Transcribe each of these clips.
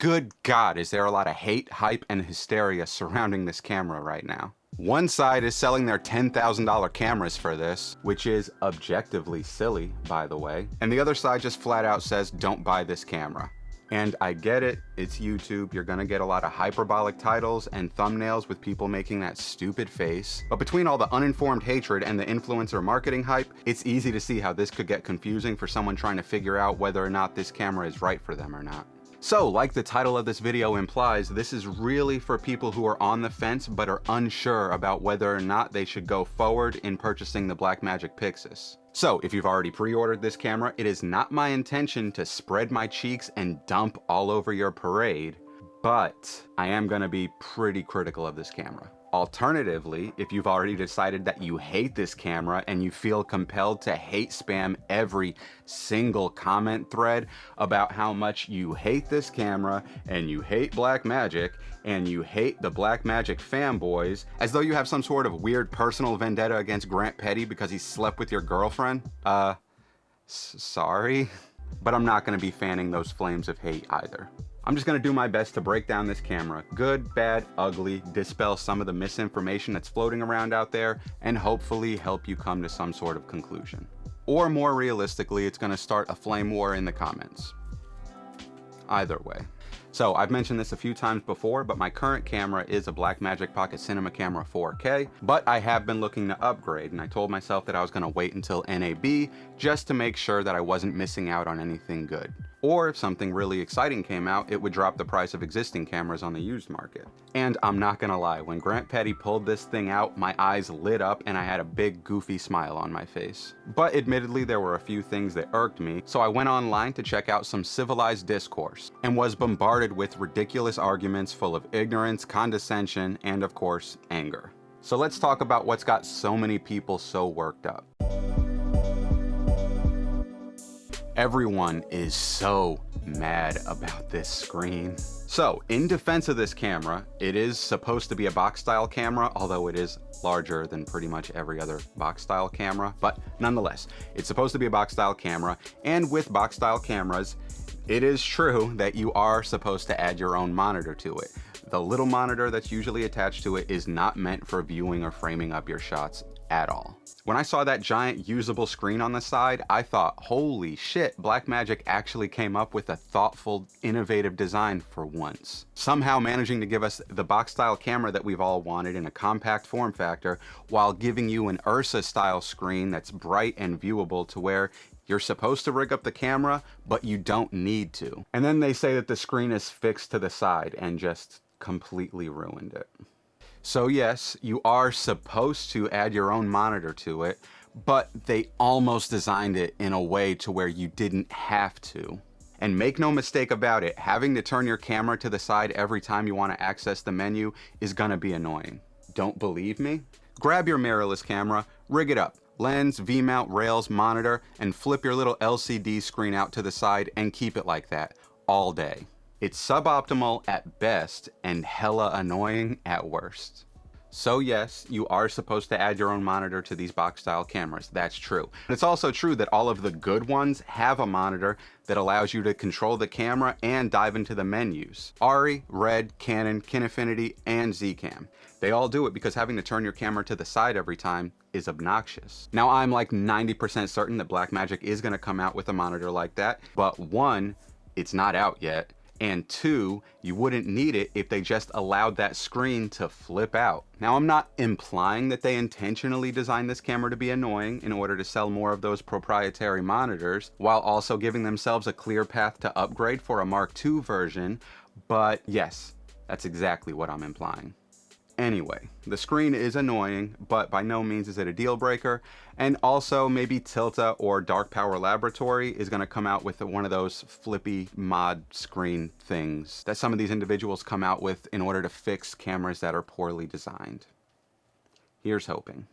Good God, is there a lot of hate, hype, and hysteria surrounding this camera right now. One side is selling their $10,000 cameras for this, which is objectively silly, by the way, and the other side just flat out says, don't buy this camera. And I get it, it's YouTube, you're gonna get a lot of hyperbolic titles and thumbnails with people making that stupid face. But between all the uninformed hatred and the influencer marketing hype, it's easy to see how this could get confusing for someone trying to figure out whether or not this camera is right for them or not. So, like the title of this video implies, this is really for people who are on the fence but are unsure about whether or not they should go forward in purchasing the Blackmagic Pyxis. So, if you've already pre-ordered this camera, it is not my intention to spread my cheeks and dump all over your parade, but I am gonna be pretty critical of this camera. Alternatively, if you've already decided that you hate this camera and you feel compelled to hate spam every single comment thread about how much you hate this camera and you hate Blackmagic and you hate the Blackmagic fanboys, as though you have some sort of weird personal vendetta against Grant Petty because he slept with your girlfriend, sorry, but I'm not gonna be fanning those flames of hate either. I'm just gonna do my best to break down this camera, good, bad, ugly, dispel some of the misinformation that's floating around out there, and hopefully help you come to some sort of conclusion. Or more realistically, it's gonna start a flame war in the comments. Either way. So I've mentioned this a few times before, but my current camera is a Blackmagic Pocket Cinema Camera 4K, but I have been looking to upgrade, and I told myself that I was gonna wait until NAB just to make sure that I wasn't missing out on anything good. Or if something really exciting came out, it would drop the price of existing cameras on the used market. And I'm not gonna lie, when Grant Petty pulled this thing out, my eyes lit up and I had a big goofy smile on my face. But admittedly, there were a few things that irked me, so I went online to check out some civilized discourse and was bombarded with ridiculous arguments full of ignorance, condescension, and of course, anger. So let's talk about what's got so many people so worked up. Everyone is so mad about this screen. So, in defense of this camera, it is supposed to be a box style camera, although it is larger than pretty much every other box style camera, but nonetheless, it's supposed to be a box style camera, and with box style cameras, it is true that you are supposed to add your own monitor to it. The little monitor that's usually attached to it is not meant for viewing or framing up your shots at all. When I saw that giant usable screen on the side, I thought, holy shit, Blackmagic actually came up with a thoughtful, innovative design for once. Somehow managing to give us the box style camera that we've all wanted in a compact form factor, while giving you an Ursa style screen that's bright and viewable to where you're supposed to rig up the camera, but you don't need to. And then they say that the screen is fixed to the side and just completely ruined it. So yes, you are supposed to add your own monitor to it, but they almost designed it in a way to where you didn't have to. And make no mistake about it, having to turn your camera to the side every time you want to access the menu is gonna be annoying. Don't believe me? Grab your mirrorless camera, rig it up, lens, V-mount, rails, monitor, and flip your little LCD screen out to the side and keep it like that all day. It's suboptimal at best and hella annoying at worst. So yes, you are supposed to add your own monitor to these box style cameras, that's true. But it's also true that all of the good ones have a monitor that allows you to control the camera and dive into the menus. Arri, Red, Canon, Kinefinity, and Zcam. They all do it because having to turn your camera to the side every time is obnoxious. Now I'm like 90% certain that Blackmagic is gonna come out with a monitor like that, but one, it's not out yet. And two, you wouldn't need it if they just allowed that screen to flip out. Now, I'm not implying that they intentionally designed this camera to be annoying in order to sell more of those proprietary monitors, while also giving themselves a clear path to upgrade for a Mark II version, but yes, that's exactly what I'm implying. Anyway, the screen is annoying, but by no means is it a deal breaker. And also maybe Tilta or Dark Power Laboratory is gonna come out with one of those flippy mod screen things that some of these individuals come out with in order to fix cameras that are poorly designed. Here's hoping.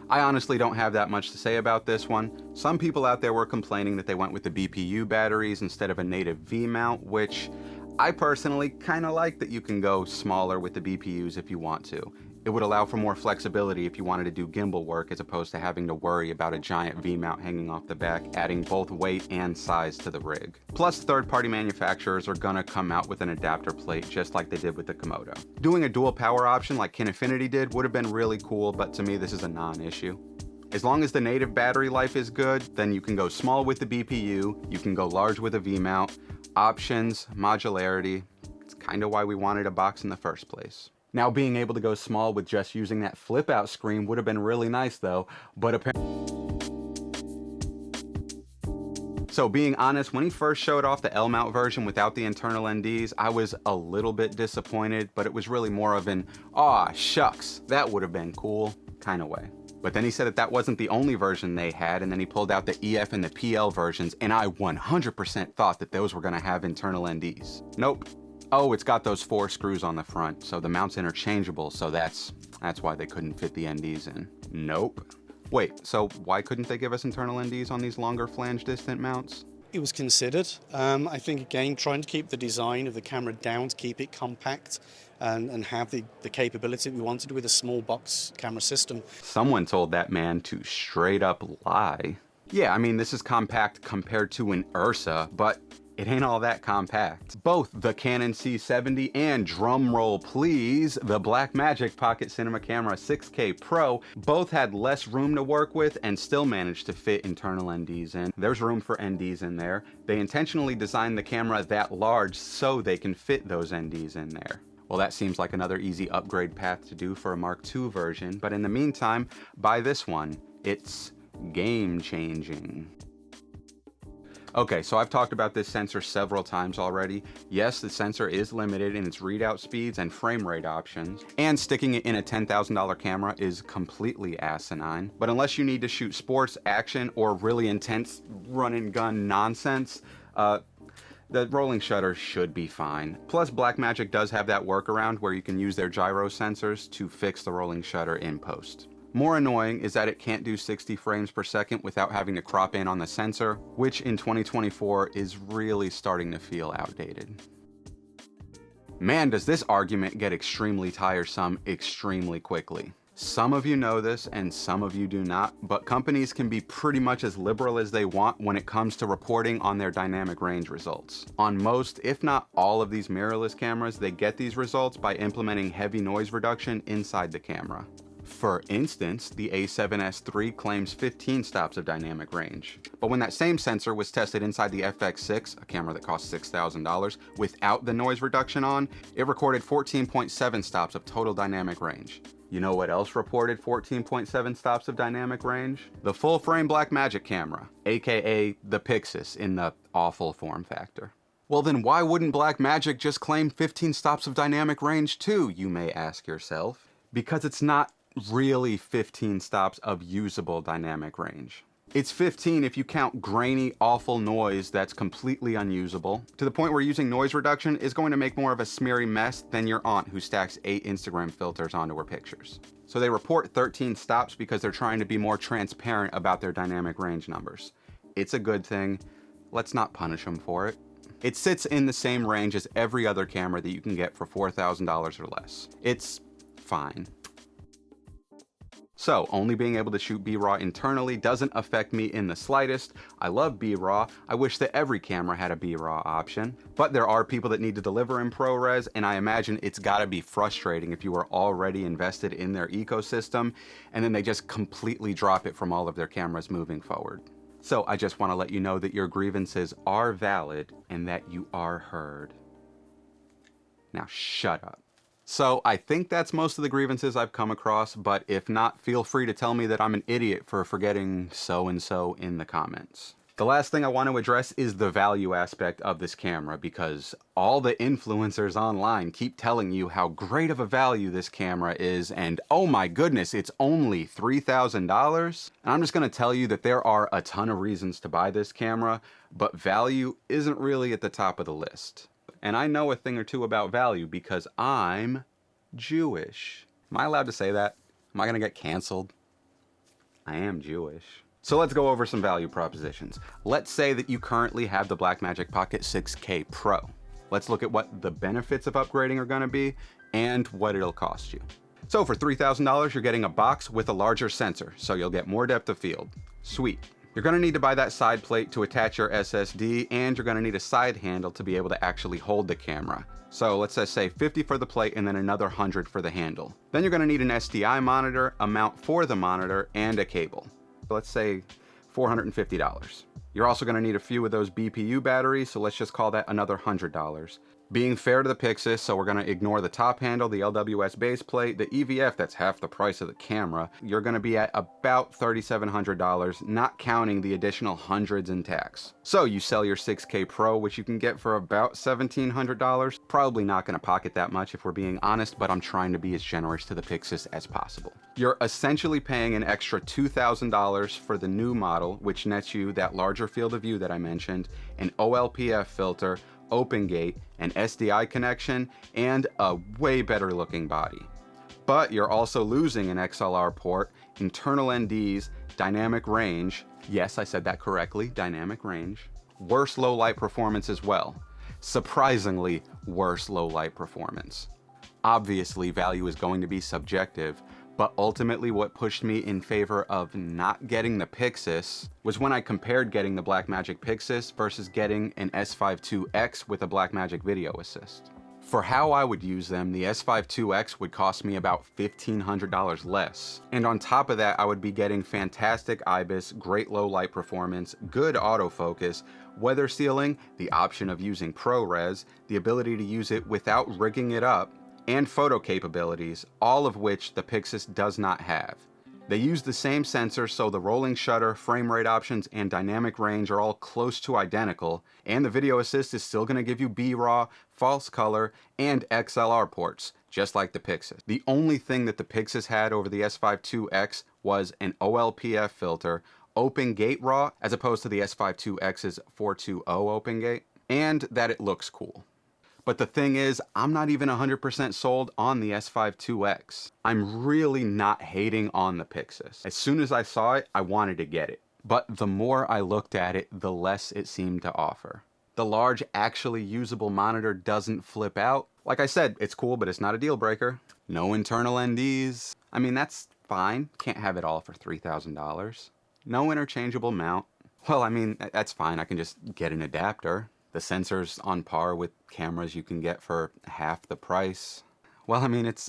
I honestly don't have that much to say about this one. Some people out there were complaining that they went with the BPU batteries instead of a native V-mount, which I personally kind of like that you can go smaller with the BPUs if you want to. It would allow for more flexibility if you wanted to do gimbal work as opposed to having to worry about a giant V-mount hanging off the back, adding both weight and size to the rig. Plus, third-party manufacturers are gonna come out with an adapter plate just like they did with the Komodo. Doing a dual power option like Kinefinity did would have been really cool, but to me this is a non-issue. As long as the native battery life is good, then you can go small with the BPU, you can go large with a V-mount, options, modularity. It's kind of why we wanted a box in the first place. Now, being able to go small with just using that flip out screen would have been really nice though, but apparently. So being honest, when he first showed off the L-mount version without the internal NDs, I was a little bit disappointed, but it was really more of an, aw, shucks, that would have been cool kind of way. But then he said that that wasn't the only version they had, and then he pulled out the EF and the PL versions, and I 100% thought that those were gonna have internal NDs. Nope. Oh, it's got those 4 screws on the front, so the mount's interchangeable, so that's why they couldn't fit the NDs in. Nope. Wait, so why couldn't they give us internal NDs on these longer flange distant mounts? It was considered. I think, again, trying to keep the design of the camera down to keep it compact and have the capability that we wanted with a small box camera system. Someone told that man to straight up lie. Yeah, I mean, this is compact compared to an Ursa, but it ain't all that compact. Both the Canon C70 and, drumroll please, the Blackmagic Pocket Cinema Camera 6K Pro both had less room to work with and still managed to fit internal NDs in. There's room for NDs in there. They intentionally designed the camera that large so they can fit those NDs in there. Well, that seems like another easy upgrade path to do for a Mark II version, but in the meantime, buy this one. It's game-changing. Okay, so I've talked about this sensor several times already. Yes, the sensor is limited in its readout speeds and frame rate options, and sticking it in a $10,000 camera is completely asinine. But unless you need to shoot sports, action, or really intense run and gun nonsense, the rolling shutter should be fine. Plus, Blackmagic does have that workaround where you can use their gyro sensors to fix the rolling shutter in post. More annoying is that it can't do 60 frames per second without having to crop in on the sensor, which in 2024 is really starting to feel outdated. Man, does this argument get extremely tiresome extremely quickly. Some of you know this and some of you do not, but companies can be pretty much as liberal as they want when it comes to reporting on their dynamic range results. On most, if not all of these mirrorless cameras, they get these results by implementing heavy noise reduction inside the camera. For instance, the A7S III claims 15 stops of dynamic range. But when that same sensor was tested inside the FX6, a camera that costs $6,000, without the noise reduction on, it recorded 14.7 stops of total dynamic range. You know what else reported 14.7 stops of dynamic range? The full-frame Blackmagic camera, aka the Pyxis in the awful form factor. Well then why wouldn't Blackmagic just claim 15 stops of dynamic range too, you may ask yourself? Because it's not really 15 stops of usable dynamic range. It's 15 if you count grainy, awful noise that's completely unusable, to the point where using noise reduction is going to make more of a smeary mess than your aunt who stacks 8 Instagram filters onto her pictures. So they report 13 stops because they're trying to be more transparent about their dynamic range numbers. It's a good thing. Let's not punish them for it. It sits in the same range as every other camera that you can get for $4,000 or less. It's fine. So, only being able to shoot B-RAW internally doesn't affect me in the slightest. I love B-RAW. I wish that every camera had a B-RAW option. But there are people that need to deliver in ProRes, and I imagine it's gotta be frustrating if you are already invested in their ecosystem, and then they just completely drop it from all of their cameras moving forward. So, I just wanna let you know that your grievances are valid, and that you are heard. Now shut up. So I think that's most of the grievances I've come across, but if not, feel free to tell me that I'm an idiot for forgetting so-and-so in the comments. The last thing I want to address is the value aspect of this camera, because all the influencers online keep telling you how great of a value this camera is, and oh my goodness, it's only $3,000. And I'm just going to tell you that there are a ton of reasons to buy this camera, but value isn't really at the top of the list. And I know a thing or two about value because I'm Jewish. Am I allowed to say that? Am I gonna get canceled? I am Jewish. So let's go over some value propositions. Let's say that you currently have the Blackmagic Pocket 6K Pro. Let's look at what the benefits of upgrading are gonna be and what it'll cost you. So for $3,000, you're getting a box with a larger sensor, so you'll get more depth of field. Sweet. You're gonna need to buy that side plate to attach your SSD, and you're gonna need a side handle to be able to actually hold the camera. So let's just say 50 for the plate and then another 100 for the handle. Then you're gonna need an SDI monitor, a mount for the monitor, and a cable. Let's say $450. You're also gonna need a few of those BPU batteries, so let's just call that another $100. Being fair to the Pyxis, so we're gonna ignore the top handle, the LWS base plate, the EVF, that's half the price of the camera. You're gonna be at about $3,700, not counting the additional hundreds in tax. So you sell your 6K Pro, which you can get for about $1,700. Probably not gonna pocket that much if we're being honest, but I'm trying to be as generous to the Pyxis as possible. You're essentially paying an extra $2,000 for the new model, which nets you that larger field of view that I mentioned, an OLPF filter, open gate, an SDI connection, and a way better looking body. But you're also losing an XLR port, internal NDs, dynamic range, yes, I said that correctly, dynamic range, worse low light performance as well. Surprisingly worse low light performance. Obviously, value is going to be subjective, but ultimately what pushed me in favor of not getting the Pyxis was when I compared getting the Blackmagic Pyxis versus getting an S5 IIX with a Blackmagic Video Assist. For how I would use them, the S5 IIX would cost me about $1,500 less. And on top of that, I would be getting fantastic IBIS, great low light performance, good autofocus, weather sealing, the option of using ProRes, the ability to use it without rigging it up, and photo capabilities, all of which the Pyxis does not have. They use the same sensor, so the rolling shutter, frame rate options, and dynamic range are all close to identical, and the Video Assist is still going to give you B-RAW, false color, and XLR ports, just like the Pyxis. The only thing that the Pyxis had over the S5 IIX was an OLPF filter, open gate RAW, as opposed to the S5 IIX's 420 open gate, and that it looks cool. But the thing is, I'm not even 100% sold on the S5 IIX. I'm really not hating on the Pyxis. As soon as I saw it, I wanted to get it. But the more I looked at it, the less it seemed to offer. The large, actually usable monitor doesn't flip out. Like I said, it's cool, but it's not a deal breaker. No internal NDs. I mean, that's fine. Can't have it all for $3,000. No interchangeable mount. Well, I mean, that's fine. I can just get an adapter. The sensor's on par with cameras you can get for half the price. Well, I mean, it's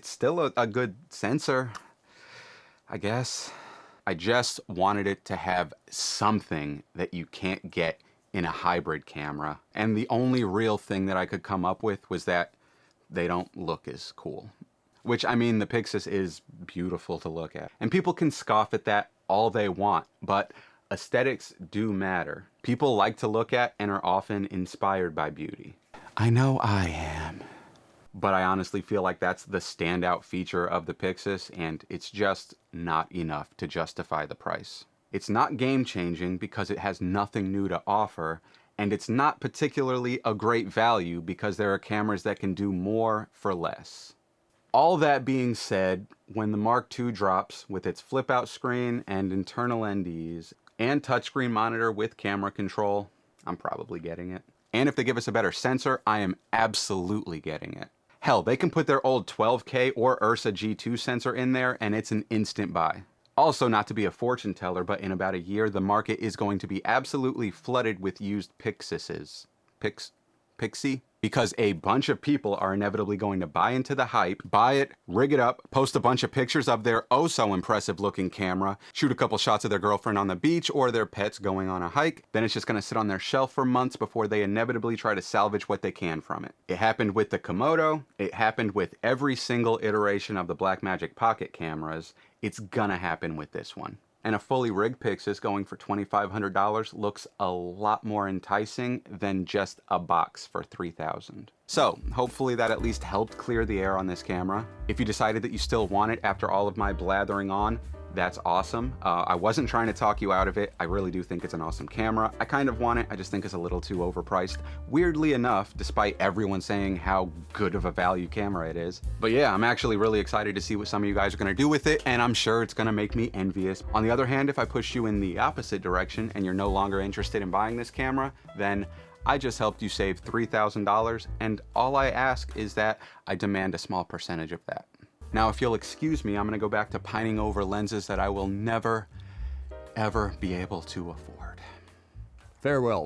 still a good sensor, I guess. I just wanted it to have something that you can't get in a hybrid camera. And the only real thing that I could come up with was that they don't look as cool. Which, I mean, the Pyxis is beautiful to look at. And people can scoff at that all they want, but aesthetics do matter. People like to look at and are often inspired by beauty. I know I am. But I honestly feel like that's the standout feature of the Pyxis, and it's just not enough to justify the price. It's not game-changing because it has nothing new to offer, and it's not particularly a great value because there are cameras that can do more for less. All that being said, when the Mark II drops with its flip-out screen and internal NDs, and touchscreen monitor with camera control, I'm probably getting it. And if they give us a better sensor, I am absolutely getting it. Hell, they can put their old 12K or Ursa G2 sensor in there and it's an instant buy. Also, not to be a fortune teller, but in about a year, the market is going to be absolutely flooded with used Pyxises. Pyxi? Because a bunch of people are inevitably going to buy into the hype, buy it, rig it up, post a bunch of pictures of their oh so impressive looking camera, shoot a couple shots of their girlfriend on the beach or their pets going on a hike, then it's just going to sit on their shelf for months before they inevitably try to salvage what they can from it. It happened with the Komodo, it happened with every single iteration of the Blackmagic Pocket cameras, it's gonna happen with this one. And a fully rigged Pyxis going for $2,500 looks a lot more enticing than just a box for $3,000. So hopefully that at least helped clear the air on this camera. If you decided that you still want it after all of my blathering on, that's awesome. I wasn't trying to talk you out of it. I really do think it's an awesome camera. I kind of want it, I just think it's a little too overpriced. Weirdly enough, despite everyone saying how good of a value camera it is. But yeah, I'm actually really excited to see what some of you guys are gonna do with it, and I'm sure it's gonna make me envious. On the other hand, if I push you in the opposite direction and you're no longer interested in buying this camera, then I just helped you save $3,000, and all I ask is that I demand a small percentage of that. Now, if you'll excuse me, I'm gonna go back to pining over lenses that I will never, ever be able to afford. Farewell.